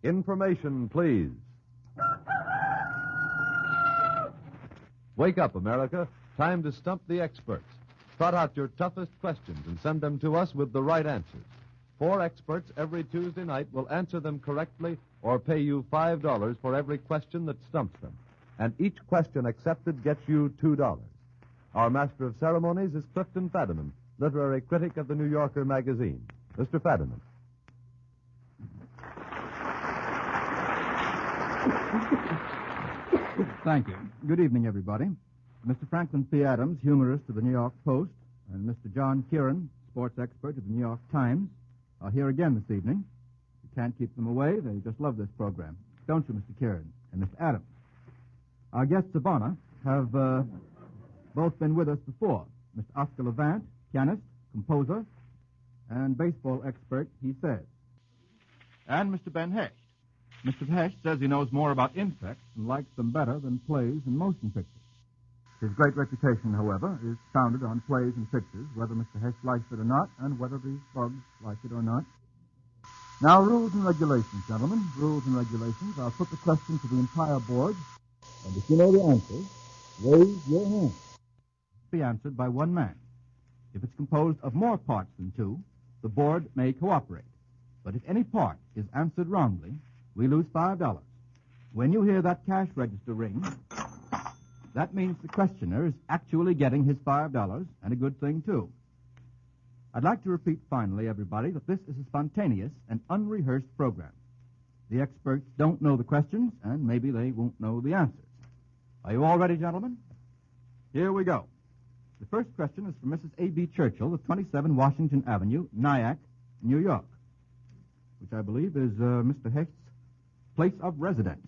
Information, please. Wake up, America. Time to stump the experts. Trot out your toughest questions and send them to us with the right answers. 4 experts every Tuesday night will answer them correctly or pay you $5 for every question that stumps them. And each question accepted gets you $2. Our master of ceremonies is Clifton Fadiman, literary critic of the New Yorker magazine. Mr. Fadiman. Thank you. Good evening, everybody. Mr. Franklin P. Adams, humorist of the New York Post, and Mr. John Kieran, sports expert of the New York Times, are here again this evening. You can't keep them away. They just love this program. Don't you, Mr. Kieran and Mr. Adams? Our guests of honor have both been with us before. Mr. Oscar Levant, pianist, composer, and baseball expert, he says. And Mr. Ben Hect. Mr. Hect says he knows more about insects and likes them better than plays and motion pictures. His great reputation, however, is founded on plays and pictures, whether Mr. Hect likes it or not, and whether the bugs like it or not. Now, rules and regulations, gentlemen. Rules and regulations. I'll put the question to the entire board, and if you know the answer, raise your hand. Be answered by one man. If it's composed of more parts than 2, the board may cooperate. But if any part is answered wrongly, we lose $5. When you hear that cash register ring, that means the questioner is actually getting his $5, and a good thing, too. I'd like to repeat finally, everybody, that this is a spontaneous and unrehearsed program. The experts don't know the questions, and maybe they won't know the answers. Are you all ready, gentlemen? Here we go. The first question is from Mrs. A.B. Churchill of 27 Washington Avenue, Nyack, New York, which I believe is Mr. Hecht's place of residence.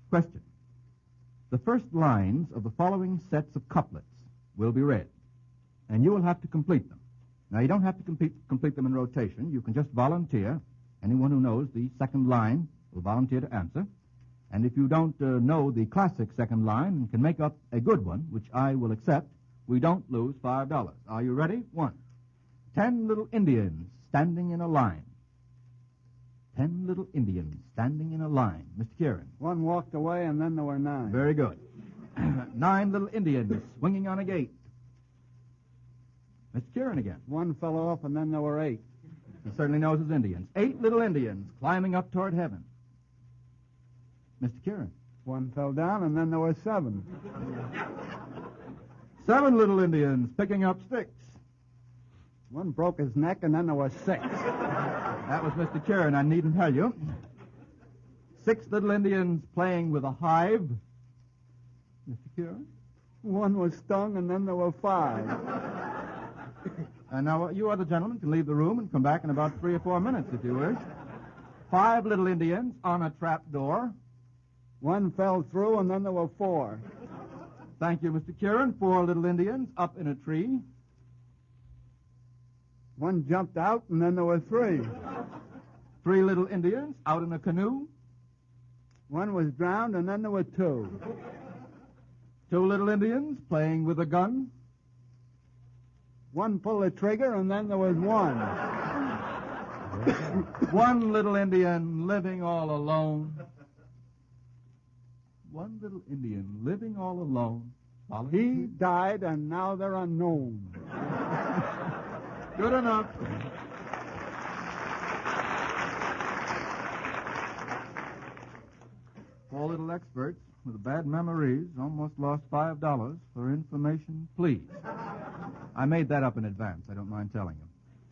Question. The first lines of the following sets of couplets will be read, and you will have to complete them. Now, you don't have to complete them in rotation. You can just volunteer. Anyone who knows the second line will volunteer to answer. And if you don't know the classic second line and can make up a good one, which I will accept, we don't lose $5. Are you ready? 1. 10 little Indians standing in a line. 10 little Indians standing in a line. Mr. Kieran. 1 walked away, and then there were 9. Very good. 9 little Indians swinging on a gate. Mr. Kieran again. 1 fell off, and then there were 8. He certainly knows his Indians. 8 little Indians climbing up toward heaven. Mr. Kieran. 1 fell down, and then there were 7. 7 little Indians picking up sticks. 1 broke his neck, and then there were 6. That was Mr. Kieran, I needn't tell you. 6 little Indians playing with a hive. Mr. Kieran? 1 was stung, and then there were 5. And now you other gentlemen can leave the room and come back in about 3 or 4 minutes, if you wish. 5 little Indians on a trap door. 1 fell through, and then there were 4. Thank you, Mr. Kieran. 4 little Indians up in a tree. 1 jumped out, and then there were 3. 3 little Indians out in a canoe. 1 was drowned, and then there were 2. 2 little Indians playing with a gun. 1 pulled the trigger, and then there was 1. 1 little Indian living all alone. 1 little Indian living all alone. He died, and now they're unknown. Good enough. 4 little experts with bad memories almost lost $5 for information, please. I made that up in advance. I don't mind telling you.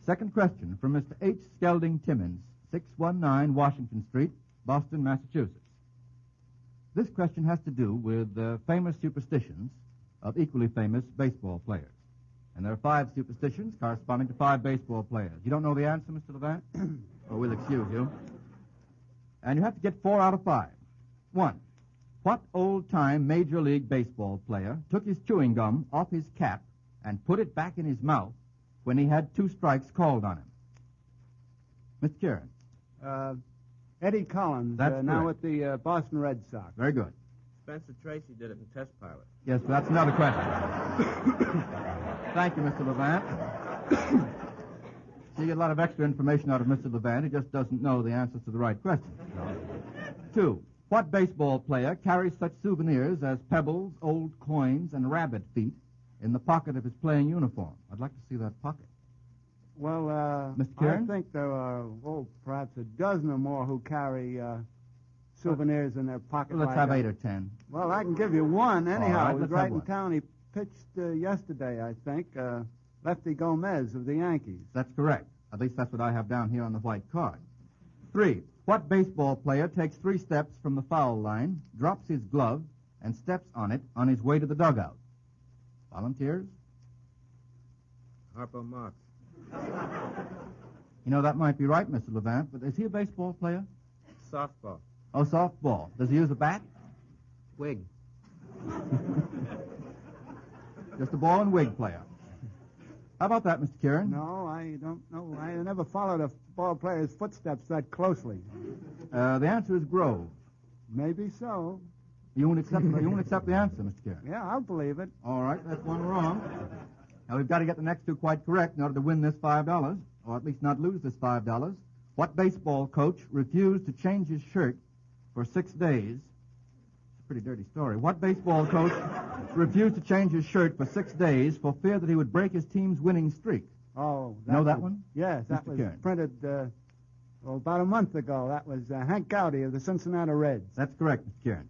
Second question from Mr. H. Skelding Timmons, 619 Washington Street, Boston, Massachusetts. This question has to do with famous superstitions of equally famous baseball players. And there are 5 superstitions corresponding to 5 baseball players. You don't know the answer, Mr. Levant? Oh, we'll excuse you. And you have to get 4 out of 5. 1. What old-time Major League Baseball player took his chewing gum off his cap and put it back in his mouth when he had 2 strikes called on him? Mr. Kieran. Eddie Collins, That's now correct. with the Boston Red Sox. Very good. Spencer Tracy did it in Test Pilot. Yes, but that's another question. Thank you, Mr. Levant. You get a lot of extra information out of Mr. Levant. He just doesn't know the answers to the right questions. 2. What baseball player carries such souvenirs as pebbles, old coins, and rabbit feet in the pocket of his playing uniform? I'd like to see that pocket. Well, Mr. Kieran? I think there are, perhaps a dozen or more who carry souvenirs in their pocket. Well, let's have 8 or 10. Well, I can give you one anyhow. right, He was let's right have in one. town. He pitched yesterday, I think. Lefty Gomez of the Yankees. That's correct. At least that's what I have down here on the white card. 3. What baseball player takes 3 steps from the foul line, drops his glove, and steps on it on his way to the dugout? Volunteers? Harpo Marx. You know, that might be right, Mr. Levant, but is he a baseball player? Softball. Oh, softball. Does he use a bat? Wig. Just a ball and wig player. How about that, Mr. Kieran? No, I don't know. I never followed a ball player's footsteps that closely. The answer is Grove. Maybe so. You won't accept the answer, Mr. Kieran. Yeah, I'll believe it. All right, that's one wrong. Now, we've got to get the next 2 quite correct in order to win this $5, or at least not lose this $5. What baseball coach refused to change his shirt for 6 days? It's a pretty dirty story. What baseball coach refused to change his shirt for 6 days for fear that he would break his team's winning streak? Oh, Know that one? Yes, that Mr. was Kieran. printed about a month ago. That was Hank Gowdy of the Cincinnati Reds. That's correct, Mr. Kieran.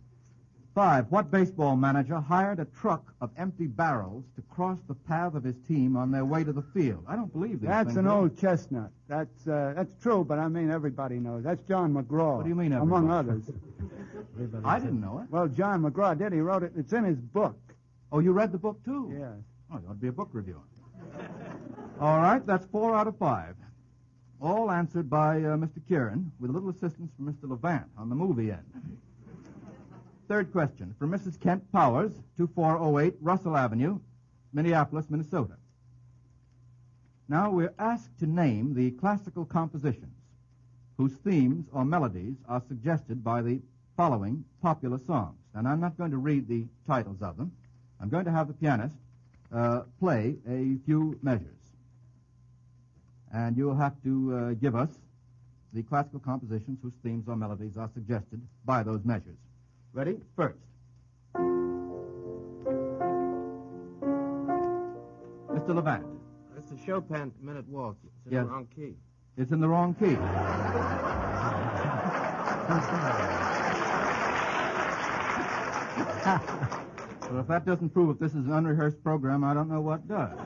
5. What baseball manager hired a truck of empty barrels to cross the path of his team on their way to the field? I don't believe these That's things, an though. old chestnut. That's true, but I mean everybody knows. That's John McGraw. What do you mean, Among everybody? others. I didn't know it. Well, John McGraw did. He wrote it. It's in his book. Oh, you read the book, too? Yes. Oh, you ought to be a book reviewer. All right, that's 4 out of 5. All answered by Mr. Kieran, with a little assistance from Mr. Levant on the movie end. 3rd question, from Mrs. Kent Powers, 2408 Russell Avenue, Minneapolis, Minnesota. Now, we're asked to name the classical compositions whose themes or melodies are suggested by the following popular songs. And I'm not going to read the titles of them. I'm going to have the pianist play a few measures. And you'll have to give us the classical compositions whose themes or melodies are suggested by those measures. Ready? First. Mr. Levant. It's a Chopin Minute Waltz. It's in Yes. the wrong key. It's in the wrong key. Well, if that doesn't prove if this is an unrehearsed program, I don't know what does.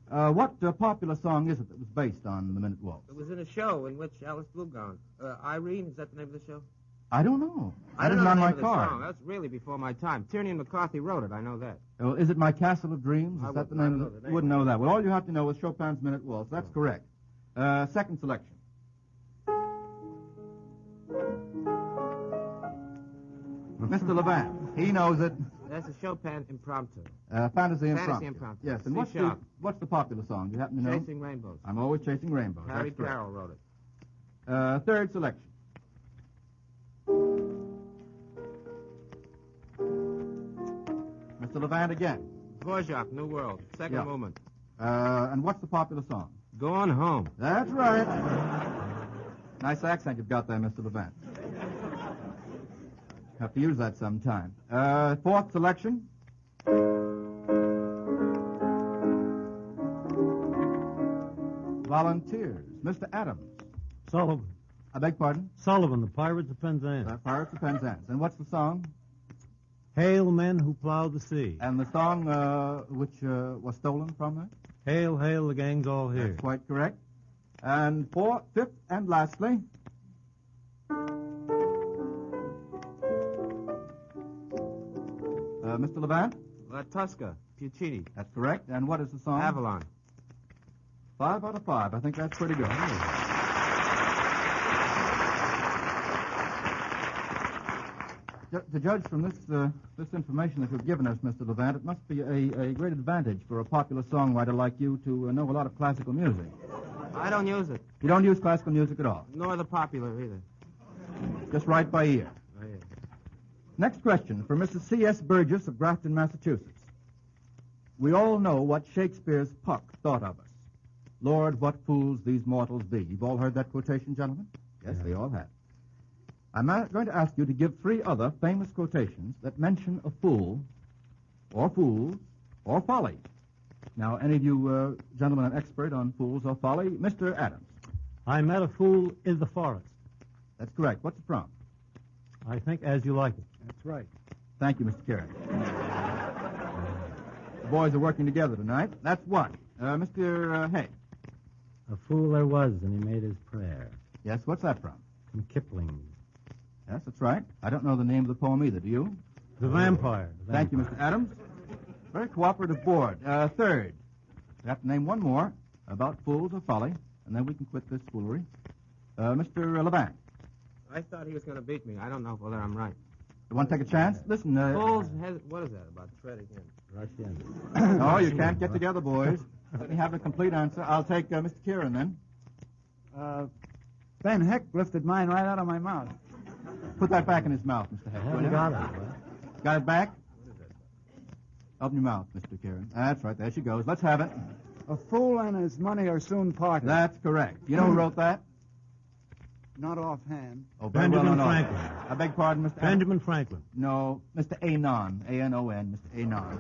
What popular song is it that was based on the Minute Waltz? It was in a show in which Alice Bluegone. Irene, is that the name of the show? I don't know. I don't didn't know on the my name of the card. song. That's really before my time. Tierney and McCarthy wrote it. I know that. Oh, is it My Castle of Dreams? I Is that the wouldn't name? know of the it? name. You wouldn't know that. Well, all you have to know is Chopin's Minute Waltz. That's correct. Second selection. Mr. Levant. He knows it. That's a Chopin impromptu. Fantasy Impromptu. Fantasy Impromptu. Yes. And C sharp. what's the popular song? Do you happen to know? Chasing Rainbows. I'm Always Chasing Rainbows. Harry That's correct. Carroll wrote it. Third selection. Mr. Levant again. Dvorak, New World. Second Yeah. movement. And what's the popular song? Going Home. That's right. Nice accent you've got there, Mr. Levant. Have to use that sometime. Fourth selection. Volunteers. Mr. Adams. Sullivan. I beg pardon? Sullivan, the Pirates of Penzance. Pirates of Penzance. And what's the song? Hail, men who plow the sea. And the song which was stolen from her? Hail, hail, the gang's all here. That's quite correct. And fifth and lastly. Mr. Levant? La Tosca, Puccini. That's correct. And what is the song? Avalon. 5 out of 5. I think that's pretty good. To judge from this information that you've given us, Mr. Levant, it must be a great advantage for a popular songwriter like you to know a lot of classical music. I don't use it. You don't use classical music at all? Nor the popular either. Just right by ear. Oh, yeah. Next question for Mrs. C.S. Burgess of Grafton, Massachusetts. We all know what Shakespeare's Puck thought of us. Lord, what fools these mortals be. You've all heard that quotation, gentlemen? Yes, they all have. I'm going to ask you to give 3 other famous quotations that mention a fool, or fools, or folly. Now, any of you gentlemen an expert on fools or folly? Mr. Adams. I met a fool in the forest. That's correct. What's it from? I think As You Like It. That's right. Thank you, Mr. Kieran. The boys are working together tonight. That's one. Mr. Hect. A fool there was, and he made his prayer. Yes, what's that from? From Kipling. Yes, that's right. I don't know the name of the poem either, do you? The Vampire. Thank you, Mr. Adams. Very cooperative board. Third. We have to name one more about fools or folly, and then we can quit this foolery. Mr. Levant. I thought he was going to beat me. I don't know whether I'm right. You want to take a chance? Listen, Fools, what is that about treading in? Rush in. No, you can't get together, boys. Let me have a complete answer. I'll take Mr. Kieran, then. Ben Hecht lifted mine right out of my mouth. Put that back in his mouth, Mr. Hect. I will haven't you? got it. Got it back? Open your mouth, Mr. Kieran. That's right. There she goes. Let's have it. A fool and his money are soon parted. That's correct. You know who wrote that? Not offhand. Oh, very Benjamin well, no. Franklin. I beg pardon, Mr. Benjamin Franklin. No, Mr. Anon. A-N-O-N, Mr. Anon.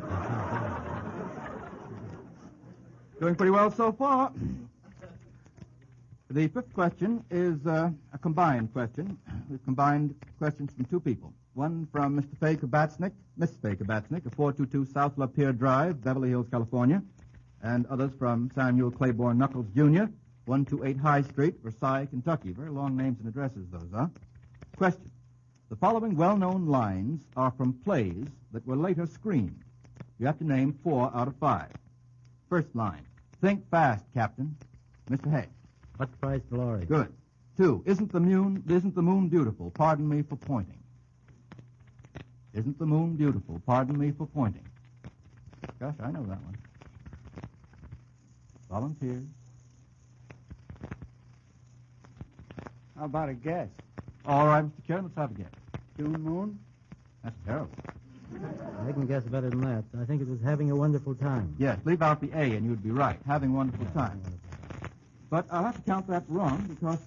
Doing pretty well so far. The 5th question is a combined question. We've combined questions from 2 people. One from Mr. Fay Kabatsnik, Miss Fay Kabatsnik, of 422 South Lapeer Drive, Beverly Hills, California, and others from Samuel Claiborne Knuckles, Jr., 128 High Street, Versailles, Kentucky. Very long names and addresses, those, huh? Question. The following well-known lines are from plays that were later screened. You have to name 4 out of 5. First line. Think fast, Captain. Mr. Hay. What price glory? Good. 2. Isn't the moon beautiful? Pardon me for pointing. Isn't the moon beautiful? Pardon me for pointing. Gosh, I know that one. Volunteers. How about a guess? All right, Mr. Kieran, let's have a guess. June moon? That's terrible. I can guess better than that. I think it was having a wonderful time. Yes, leave out the A and you'd be right. Having a wonderful time. But I'll have to count that wrong because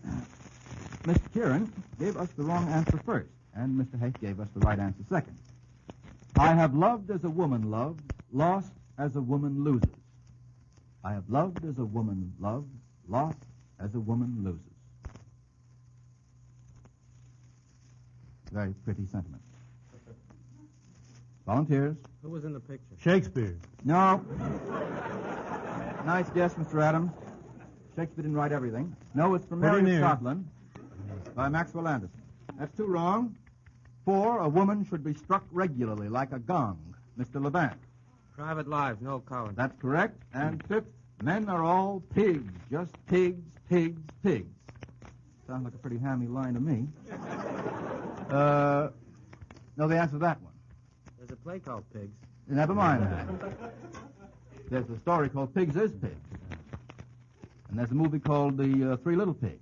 Mr. Kieran gave us the wrong answer first, and Mr. Hect gave us the right answer second. I have loved as a woman loved, lost as a woman loses. I have loved as a woman loved, lost as a woman loses. Very pretty sentiment. Volunteers? Who was in the picture? Shakespeare. No. Nice guess, Mr. Adams. Shakespeare didn't write everything. No, it's from Pretty Mary of near. Scotland by Maxwell Anderson. That's 2 wrong. 4, a woman should be struck regularly like a gong. Mr. Levant. Private Lives, Noel Collins. That's correct. And 5th, men are all pigs. Just pigs, pigs, pigs. Sounds like a pretty hammy line to me. Know the answer to that one. There's a play called Pigs. Never mind that. There's a story called Pigs is Pigs. And there's a movie called The 3 Little Pigs.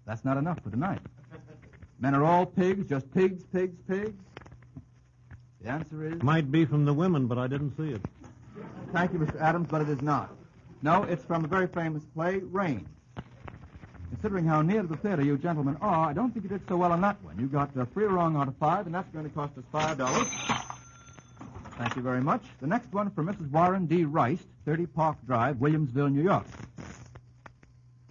That's not enough for tonight. Men are all pigs, just pigs, pigs, pigs. The answer is... Might be from the women, but I didn't see it. Thank you, Mr. Adams, but it is not. No, it's from a very famous play, Rain. Considering how near to the theater you gentlemen are, I don't think you did so well on that one. You got 3 wrong out of 5, and that's going to cost us $5. Thank you very much. The next one from Mrs. Warren D. Rice, 30 Park Drive, Williamsville, New York.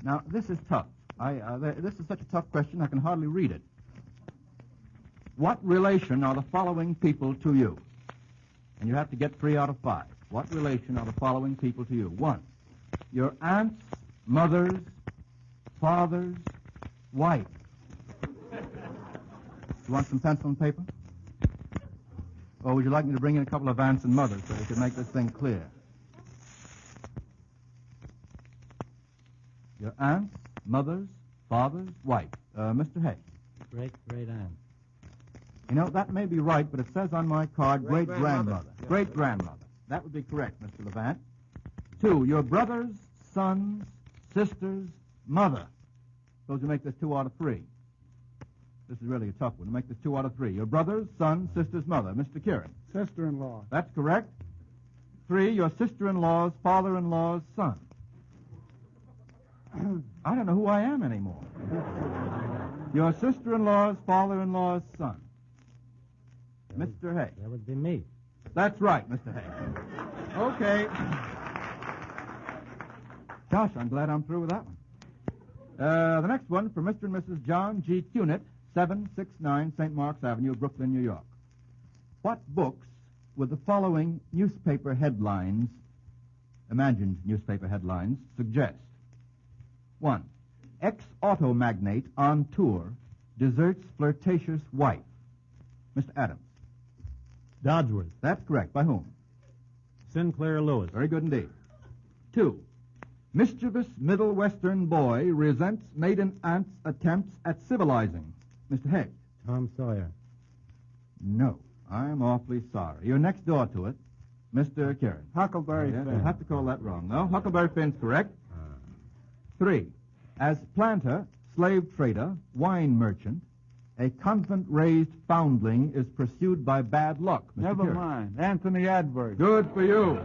Now, this is tough. This is such a tough question, I can hardly read it. What relation are the following people to you? And you have to get 3 out of 5. What relation are the following people to you? 1, your aunts, mothers, fathers, wife. You want some pencil and paper? Or would you like me to bring in a couple of aunts and mothers so we can make this thing clear? Your aunts, mothers, fathers, wife. Mr. Hay. Great aunt. You know, that may be right, but it says on my card great-grandmother. Yeah. Great-grandmother. That would be correct, Mr. Levant. 2, your brothers, sons, sisters, mother. Suppose you make this 2 out of 3. This is really a tough one. Make this 2 out of 3. Your brothers, sons, sisters, mother. Mr. Kieran. Sister-in-law. That's correct. 3, your sister-in-law's father-in-law's son. I don't know who I am anymore. Your sister-in-law's father-in-law's son. Mr. Hay. That would be me. That's right, Mr. Hay. Okay. Gosh, I'm glad I'm through with that one. The next one for Mr. and Mrs. John G. Cunit, 769 St. Mark's Avenue, Brooklyn, New York. What books with the following newspaper headlines, imagined newspaper headlines, suggest? 1. Ex-auto magnate on tour deserts flirtatious wife. Mr. Adams. Dodgeworth. That's correct. By whom? Sinclair Lewis. Very good indeed. 2. Mischievous Middle Western boy resents maiden aunt's attempts at civilizing. Mr. Hect. Tom Sawyer. No. I'm awfully sorry. You're next door to it. Mr. Kieran. Huckleberry Yes, Finn. I'll have to call that wrong, though. Huckleberry Finn's correct. 3. As planter, slave trader, wine merchant, a convent-raised foundling is pursued by bad luck. Mr. Never Kieran. mind. Anthony Adverb. Good for you.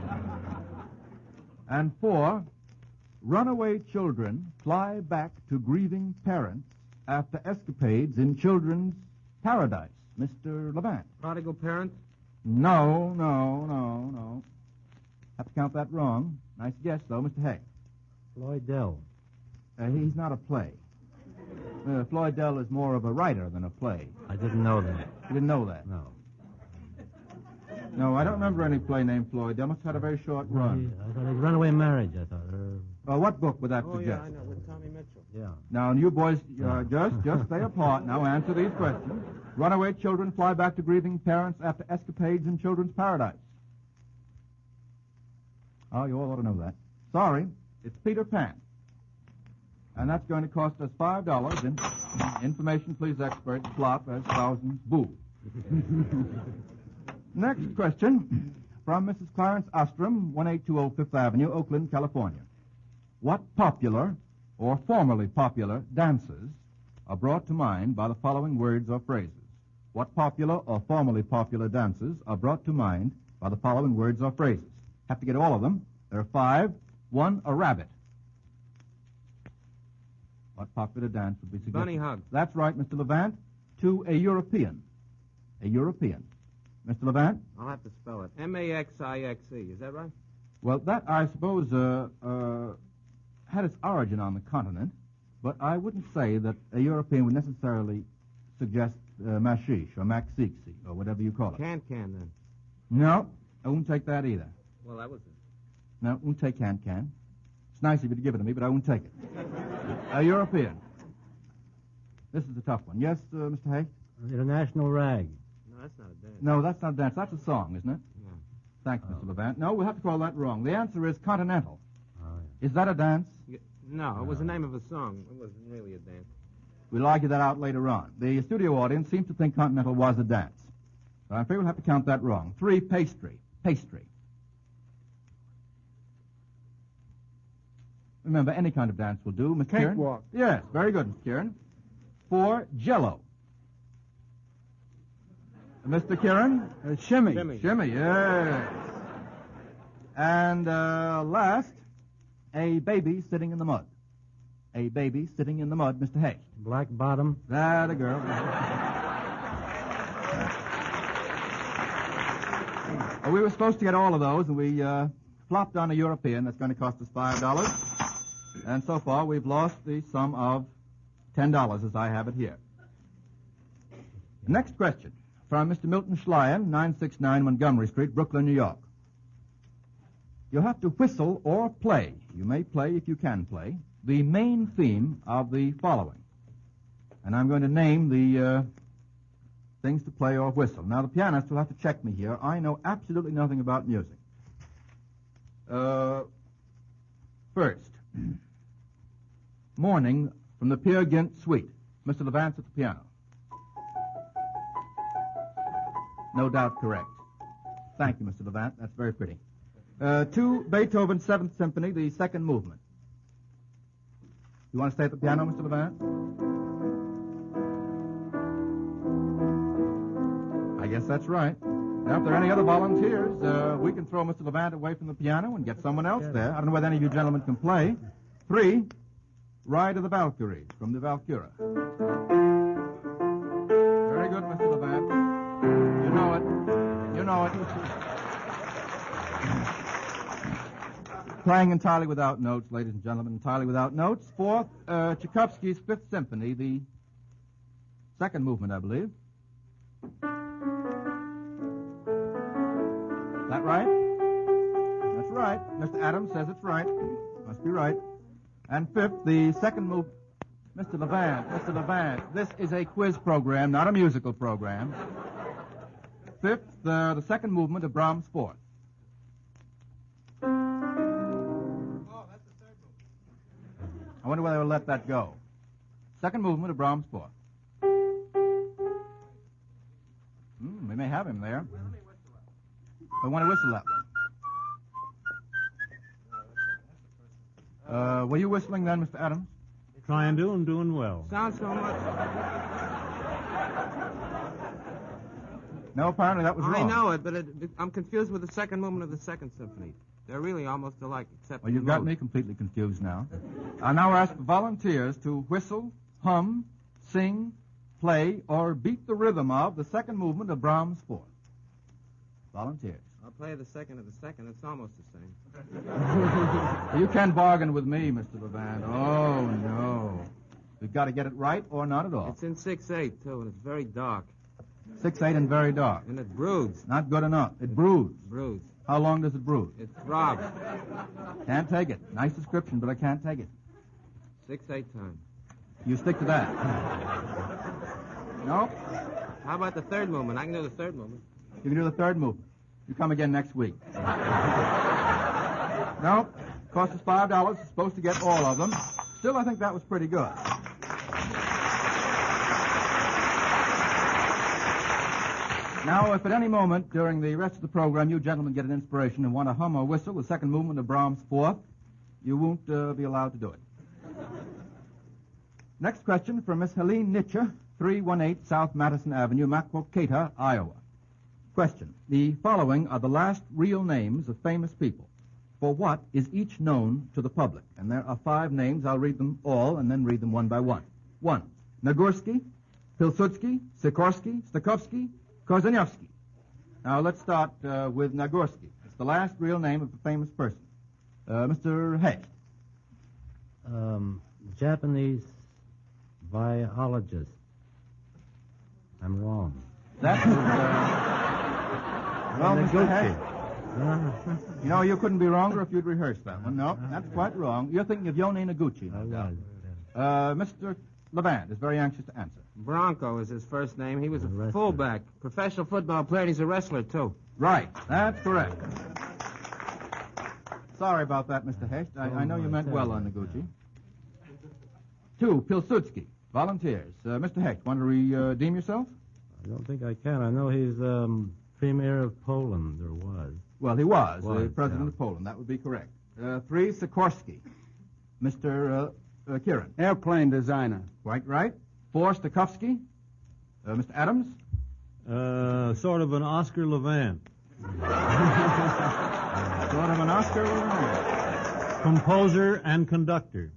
And 4, runaway children fly back to grieving parents after escapades in children's paradise. Mr. Levant. Prodigal parent? No. Have to count that wrong. Nice guess, though, Mr. Hay. Floyd Dell. He's not a play. Floyd Dell is more of a writer than a play. I didn't know that. You didn't know that? No. No, I don't remember any play named Floyd Dell. Must have had a very short run. I thought it was Runaway Marriage, I thought. What book would that Oh, suggest? yeah, I know, with Tommy Mitchell. Yeah. Now, you boys, just stay apart now. Answer these questions. Runaway children fly back to grieving parents after escapades in children's paradise. Oh, you all ought to know that. Sorry, it's Peter Pan. And that's going to cost us $5 in information, please, expert. Flop as thousands. Boo. Next question from Mrs. Clarence Ostrom, 1820 Fifth Avenue, Oakland, California. What popular or formerly popular dances are brought to mind by the following words or phrases? What popular or formerly popular dances are brought to mind by the following words or phrases? Have to get all of them. There are 5. 1, a rabbit. What popular dance would be suggested? Bunny hug. That's right, Mr. Levant. 2, a European. A European. Mr. Levant? I'll have to spell it. M-A-X-I-X-E. Is that right? Well, that, I suppose, had its origin on the continent, but I wouldn't say that a European would necessarily suggest machiche or maxixi or whatever you call it. Can, then. No, I wouldn't take that either. Well, that was it. No, won't take can. It's nice of you to give it to me, but I won't take it. A European. This is a tough one. Yes, Mr. Hay? International Rag. No, that's not a dance. No, that's not a dance. That's a song, isn't it? Yeah. Thanks, Mr. Levant. No, we'll have to call that wrong. The answer is continental. Oh, yeah. Is that a dance? No, it was the name of a song. It wasn't really a dance. We'll argue that out later on. The studio audience seems to think continental was a dance. But I'm afraid we'll have to count that wrong. 3, pastry. Pastry. Remember, any kind of dance will do. Miss Kieran? Cakewalk. Yes, very good, Miss Kieran. 4, Jello. Mr. Kieran? Shimmy. Shimmy, yes. And last, a baby sitting in the mud. A baby sitting in the mud, Mr. Hay. Black Bottom. That a girl. Well, we were supposed to get all of those, and we flopped on a European. That's going to cost us $5. And so far, we've lost the sum of $10, as I have it here. Next question from Mr. Milton Schleien, 969 Montgomery Street, Brooklyn, New York. You'll have to whistle or play. You may play if you can play the main theme of the following. And I'm going to name the things to play or whistle. Now, the pianist will have to check me here. I know absolutely nothing about music. First, Morning from the Peer Gynt Suite. Mr. Levant's at the piano. No doubt correct. Thank you, Mr. Levant. That's very pretty. 2, Beethoven 7th Symphony, the second movement. You want to stay at the piano, Mr. Levant? I guess that's right. Now, if there are any other volunteers, we can throw Mr. Levant away from the piano and get someone else there. I don't know whether any of you gentlemen can play. 3, Ride of the Valkyries from the Valkyra. Very good, Mr. Levant. You know it. You know it. Playing entirely without notes, ladies and gentlemen, entirely without notes. Fourth, Tchaikovsky's Fifth Symphony, the second movement, I believe. Is that right? That's right. Mr. Adams says it's right. Must be right. And fifth, the second move. Mr. Levant, this is a quiz program, not a musical program. Fifth, the second movement of Brahms' Fourth. I wonder whether they'll let that go. Second movement of Brahms' Fourth. We may have him there. I want to whistle that one. Were you whistling then, Mr. Adams? Trying to and doing well. Sounds so much. No, apparently that was wrong. I know it, but I'm confused with the second movement of the Second Symphony. They're really almost alike, except Well, you've got me completely confused now. I now ask the volunteers to whistle, hum, sing, play, or beat the rhythm of the second movement of Brahms' Fourth. Volunteers. I'll play the second of the second. It's almost the same. You can't bargain with me, Mr. Levant. Oh, no. We've got to get it right or not at all. It's in 6/8, too, and it's very dark. 6/8 and very dark. And it broods. Not good enough. It broods. Broods. How long does it brood? It throbs. Can't take it. Nice description, but I can't take it. 6/8 time. You stick to that. No? How about the third movement? I can do the third movement. You can do the third movement. You come again next week. No? Cost us $5. You're supposed to get all of them. Still, I think that was pretty good. Now, if at any moment during the rest of the program you gentlemen get an inspiration and want to hum or whistle the second movement of Brahms' Fourth, you won't be allowed to do it. Next question from Miss Helene Nietzsche, 318 South Madison Avenue, Maquoketa, Iowa. Question. The following are the last real names of famous people. For what is each known to the public? And there are 5 names. I'll read them all and then read them one by one. 1. Nagursky, Pilsudski, Sikorsky, Stokowski, Korzeniowski. Now, let's start with Nagursky. It's the last real name of a famous person. Mr. Hect. Japanese biologist. I'm wrong. That is, well, Mr. Hect, you know, you couldn't be wronger if you'd rehearsed that one. No, that's quite wrong. You're thinking of Yone Noguchi. I was. Mr. Levant is very anxious to answer. Bronco is his first name. He was a wrestler. fullback, professional football player, and he's a wrestler, too. Right, that's correct. Sorry about that, Mr. Hecht. I know you meant well on Noguchi. 2, Pilsudski. Volunteers. Mr. Hecht, want to redeem yourself? I don't think I can. I know he's premier of Poland, or was. Well, he was Was, the president yeah. of Poland. That would be correct. 3, Sikorsky. Mr. Kieran. Airplane designer. Quite right. 4, Stokowski. Mr. Adams. Sort of an Oscar Levant. Sort of an Oscar Levant. Composer and conductor.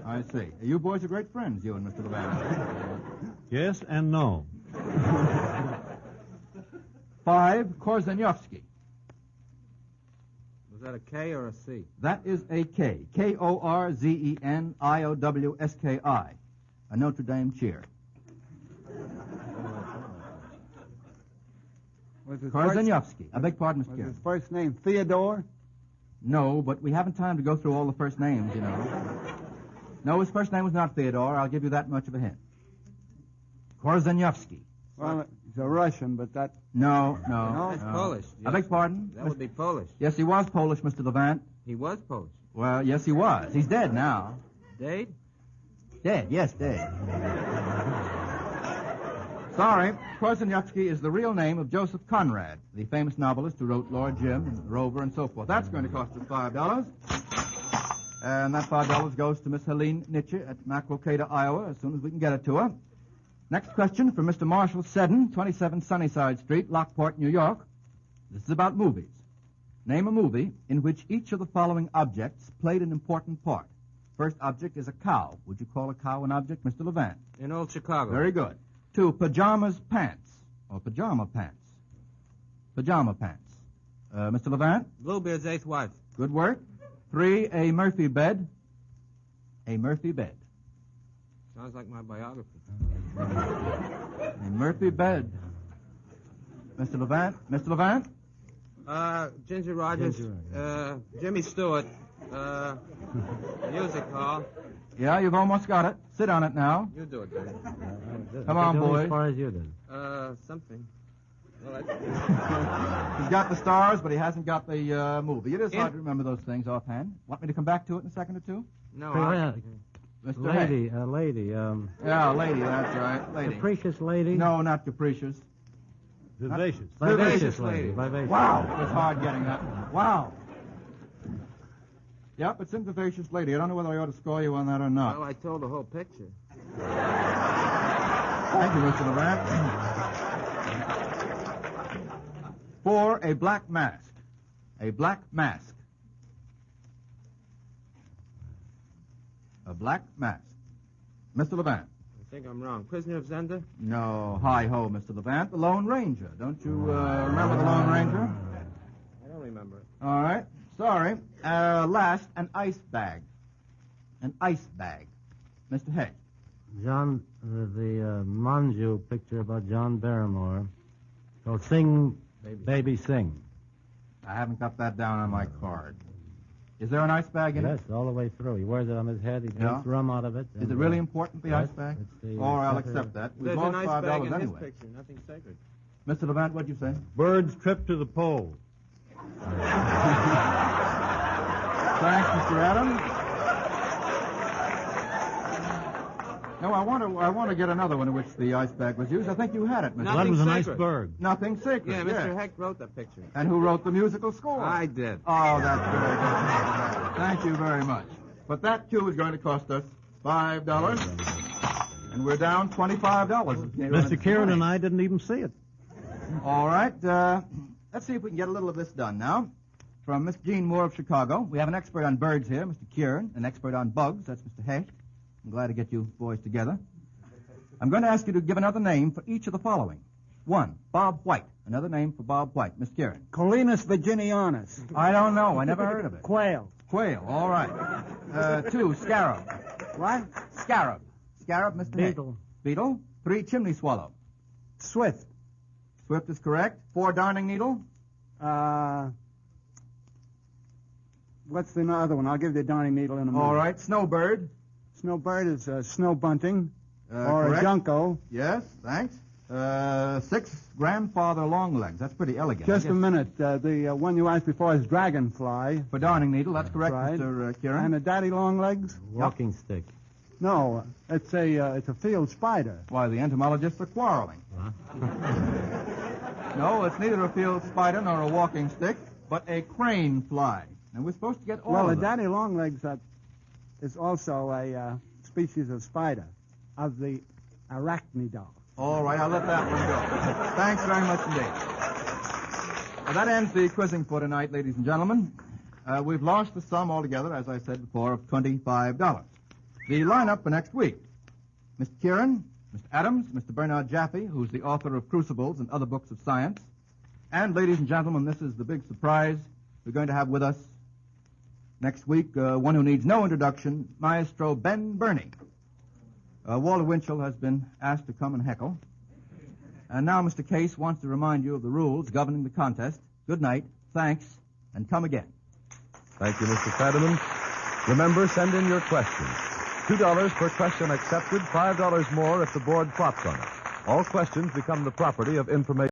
I see. You boys are great friends, you and Mr. Levant. Yes and no. 5, Korzeniowski. Was that a K or a C? That is a K. K-O-R-Z-E-N-I-O-W-S-K-I. A Notre Dame cheer. Was his Korzeniowski. I beg pardon, Mr. Was Kieran. his first name Theodore? No, but we haven't time to go through all the first names, you know. No, his first name was not Theodore. I'll give you that much of a hint. Korzeniowski. Well, he's a Russian, but that... No. That's Polish. I beg pardon? That would be Polish. Yes, he was Polish, Mr. Levant. He was Polish. Well, yes, he was. He's dead now. Dade? Dead, yes, dead. Sorry, Korzeniowski is the real name of Joseph Conrad, the famous novelist who wrote Lord Jim and Rover and so forth. That's going to cost us $5. And that $5 goes to Miss Helene Nietzsche at Maquoketa, Iowa, as soon as we can get it to her. Next question from Mr. Marshall Seddon, 27 Sunnyside Street, Lockport, New York. This is about movies. Name a movie in which each of the following objects played an important part. First object is a cow. Would you call a cow an object, Mr. Levant? In Old Chicago. Very good. 2, pajamas, pants, or pajama pants. Pajama pants. Mr. Levant? Bluebeard's eighth wife. Good work. 3, a Murphy bed. A Murphy bed. Sounds like my biography. A Murphy bed. Mr. Levant? Mr. Levant? Ginger Rogers. Jimmy Stewart. Music hall. Yeah, you've almost got it. Sit on it now. You do it, Dave. Come on, boys. As far as you did. Something. He's got the stars, but he hasn't got the movie. It is hard to remember those things offhand. Want me to come back to it in a second or two? No, Mr. Lady, Hect. lady. Yeah, lady, that's right. Lady. Capricious lady? No, not capricious. Vivacious. Vivacious lady. Vivacious. Wow, it was hard getting that. Wow. Yep, it's in Vivacious Lady. I don't know whether I ought to score you on that or not. well, I told the whole picture. Thank you, Mr. Levant. 4, a black mask. A black mask. A black mask. Mr. Levant. I think I'm wrong. Prisoner of Zenda? No, hi-ho, Mr. Levant. The Lone Ranger. Don't you remember the Lone Ranger? I don't remember it. All right. Sorry. Last, an ice bag. An ice bag. Mr. Hect. John, the Manju picture about John Barrymore. So sing, baby, sing. I haven't got that down on my card. Is there an ice bag in Yes, it? all the way through. He wears it on his head. He drinks rum out of it. Is it really important, the yes, ice bag? it's the Or I'll center- accept that. We've There's lost an ice $5 bag in anyway. his picture. Nothing sacred. Mr. Levant, what'd you say? Bird's trip to the pole. Thanks, Mr. Adams. No, I want to get another one in which the ice bag was used. I think you had it, Mr. Nothing That was an sacred. iceberg. Nothing sacred. Yeah, yes. Mr. Hecht wrote that picture. And who wrote the musical score? I did. Oh, that's very good. Thank you very much. But that, too, is going to cost us $5. And we're down $25. Mr. Kieran and I didn't even see it. All right. Let's see if we can get a little of this done now. From Miss Jean Moore of Chicago. We have an expert on birds here, Mr. Kieran. An expert on bugs. That's Mr. Hect. I'm glad to get you boys together. I'm going to ask you to give another name for each of the following. 1, Bob White. Another name for Bob White. Miss Kieran. Colinus virginianus. I don't know. I never heard of it. Quail. Quail. All right. 2, Scarab. What? Scarab. Scarab, Mr. Hect. Beetle. Beetle. 3, Chimney Swallow. Swift. Swift is correct. 4, Darning Needle. What's the other one? I'll give you the darning needle in a minute. All right. Snowbird. Snowbird is snow bunting. Or correct. a junco. Yes, thanks. 6, Grandfather Longlegs. That's pretty elegant. Just I a guess. minute. The one you asked before is dragonfly. For Darning Needle, that's correct, Right. Mr. Kieran. And a daddy longlegs? Walking stick. No, it's a field spider. Why, the entomologists are quarreling. No, it's neither a field spider nor a walking stick, but a crane fly. And we're supposed to get all Well, of a them. daddy longlegs is also a species of spider, of the arachnidae. All right, I'll let that one go. Thanks very much indeed. Well, that ends the quizzing for tonight, ladies and gentlemen. We've lost the sum altogether, as I said before, of $25. The lineup for next week. Mr. Kieran, Mr. Adams, Mr. Bernard Jaffe, who's the author of Crucibles and Other Books of Science. And, ladies and gentlemen, this is the big surprise. We're going to have with us next week one who needs no introduction, Maestro Ben Burney. Walter Winchell has been asked to come and heckle. And now Mr. Case wants to remind you of the rules governing the contest. Good night, thanks, and come again. Thank you, Mr. Fadiman. Remember, send in your questions. $2 per question accepted, $5 more if the board flops on it. All questions become the property of information.